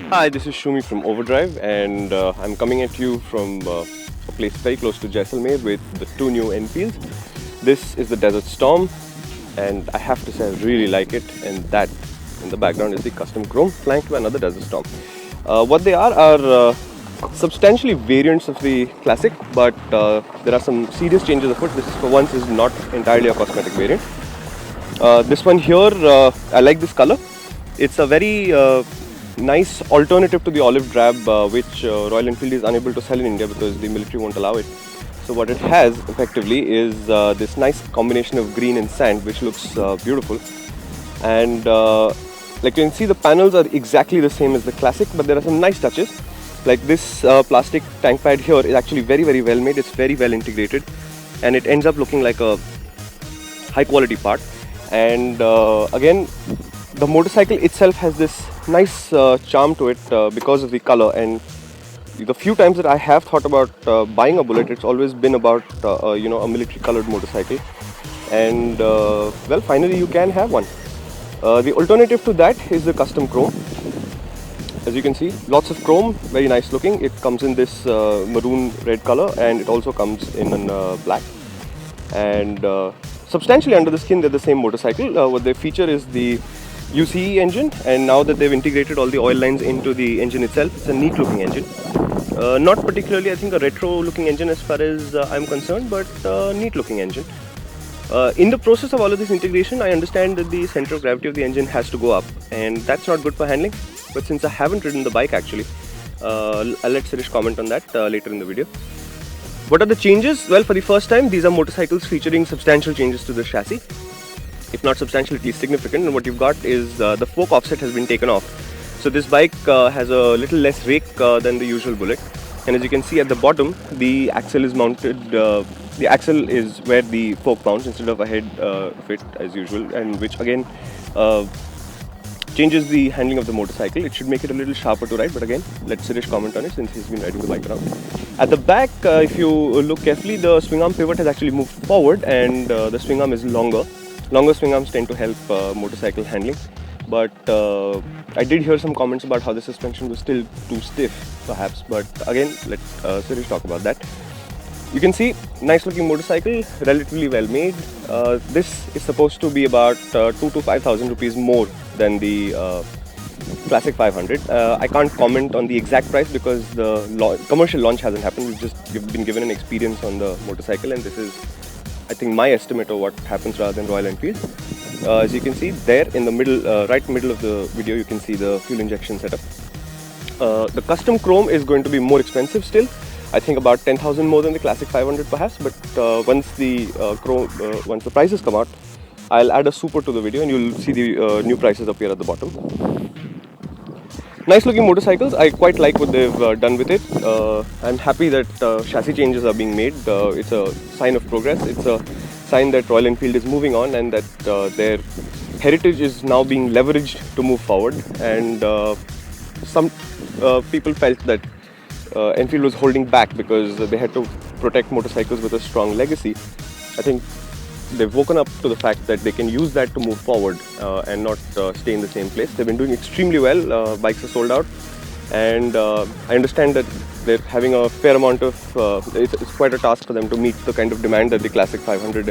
Hi, this is Shumi from Overdrive, and I'm coming at you from a place very close to Jaisalmer with the two new Enfields. This is the Desert Storm, and I have to say I really like it. And that in the background is the Custom Chrome, flanked by another Desert Storm. What they are substantially variants of the Classic, but there are some serious changes afoot. This, for once, is not entirely a cosmetic variant. This one here, I like this color. It's a very nice alternative to the olive drab, which Royal Enfield is unable to sell in India because the military won't allow it. So what it has effectively is this nice combination of green and sand, which looks beautiful. And like you can see, the panels are exactly the same as the Classic, but there are some nice touches. Like this plastic tank pad here is actually very well made. It's very well integrated, and it ends up looking like a high quality part. And again, the motorcycle itself has this nice charm to it because of the color. And the few times that I have thought about buying a Bullet, it's always been about a military colored motorcycle. And well, finally you can have one. The alternative to that is the Custom Chrome. As you can see, lots of chrome, very nice looking. It comes in this maroon red color, and it also comes in black. And substantially under the skin, they're the same motorcycle. What they feature is the UCE engine, and now that they've integrated all the oil lines into the engine itself, it's a neat looking engine. Not particularly, I think, a retro looking engine as far as I'm concerned, but neat looking engine. In the process of all of this integration, I understand that the center of gravity of the engine has to go up, and that's not good for handling. But since I haven't ridden the bike actually, I'll let Sirish comment on that later in the video. What are the changes? Well, for the first time, these are motorcycles featuring substantial changes to the chassis. If not substantial, at least significant. And what you've got is the fork offset has been taken off. So this bike has a little less rake than the usual Bullet. And as you can see at the bottom, the axle is mounted. The axle is where the fork mounts instead of a head fit as usual, and which again changes the handling of the motorcycle. It should make it a little sharper to ride, but again, let Sirish comment on it since he's been riding the bike around. At the back, if you look carefully, the swing arm pivot has actually moved forward, and the swing arm is longer. Longer swing arms tend to help motorcycle handling, but I did hear some comments about how the suspension was still too stiff, perhaps, but again, let Sirish talk about that. You can see, nice looking motorcycle, relatively well made. This is supposed to be about 2,000 to 5,000 rupees more than the Classic 500. I can't comment on the exact price because the commercial launch hasn't happened. We've been given an experience on the motorcycle, and this is, I think, my estimate of what happens rather than Royal Enfield. As you can see there in the middle, right middle of the video, you can see the fuel injection setup. The Custom Chrome is going to be more expensive still. I think about 10,000 more than the Classic 500 perhaps, but once the prices come out, I'll add a super to the video and you'll see the new prices appear at the bottom. Nice looking motorcycles. I quite like what they've done with it. I'm happy that chassis changes are being made. It's a sign of progress. It's a sign that Royal Enfield is moving on and that their heritage is now being leveraged to move forward. And some people felt that Enfield was holding back because they had to protect motorcycles with a strong legacy. I think they've woken up to the fact that they can use that to move forward and not stay in the same place. They've been doing extremely well. Bikes are sold out, and I understand that they're having a fair amount of. It's quite a task for them to meet the kind of demand that the Classic 500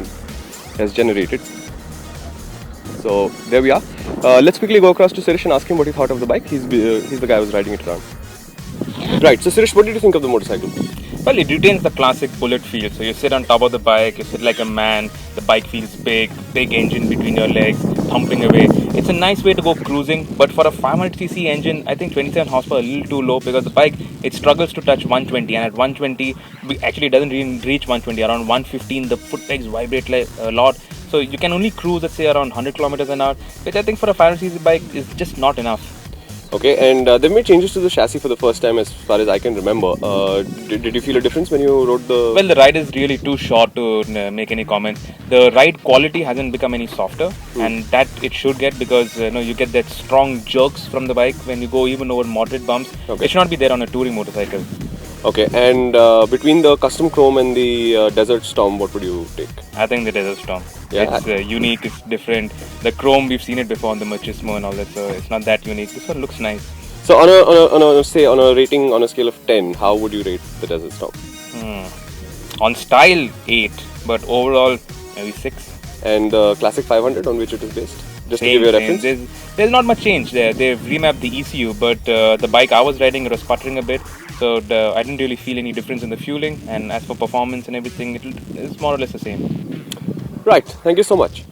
has generated. So there we are. Let's quickly go across to Sirish and ask him what he thought of the bike. He's the guy who's riding it around. Right, so Sirish, what did you think of the motorcycle? Well, it retains the classic Bullet feel. So you sit on top of the bike, you sit like a man, the bike feels big engine between your legs, thumping away. It's a nice way to go cruising, but for a 500cc engine, I think 27 horsepower a little too low because the bike, it struggles to touch 120, and at 120, actually it doesn't even reach 120, around 115, the foot pegs vibrate like a lot. So you can only cruise, let's say, around 100 kilometers an hour, which I think for a 500cc bike is just not enough. Okay, and they've made changes to the chassis for the first time as far as I can remember. Did you feel a difference when you rode the... Well, the ride is really too short to make any comments. The ride quality hasn't become any softer, and that it should get because you get that strong jerks from the bike when you go even over moderate bumps. Okay. It should not be there on a touring motorcycle. Okay, and between the Custom Chrome and the Desert Storm, what would you take? I think the Desert Storm. Yeah. It's unique, it's different. The Chrome, we've seen it before on the Machismo and all that, so it's not that unique. This one looks nice. So on a rating on a scale of 10, how would you rate the Desert Storm? On style, 8, but overall, maybe 6. And the Classic 500 on which it is based? Just to Same, give you a same. reference. There's not much change there. They've remapped the ECU, but the bike I was riding, it was sputtering a bit. So I didn't really feel any difference in the fueling. And as for performance and everything, it's more or less the same. Right. Thank you so much.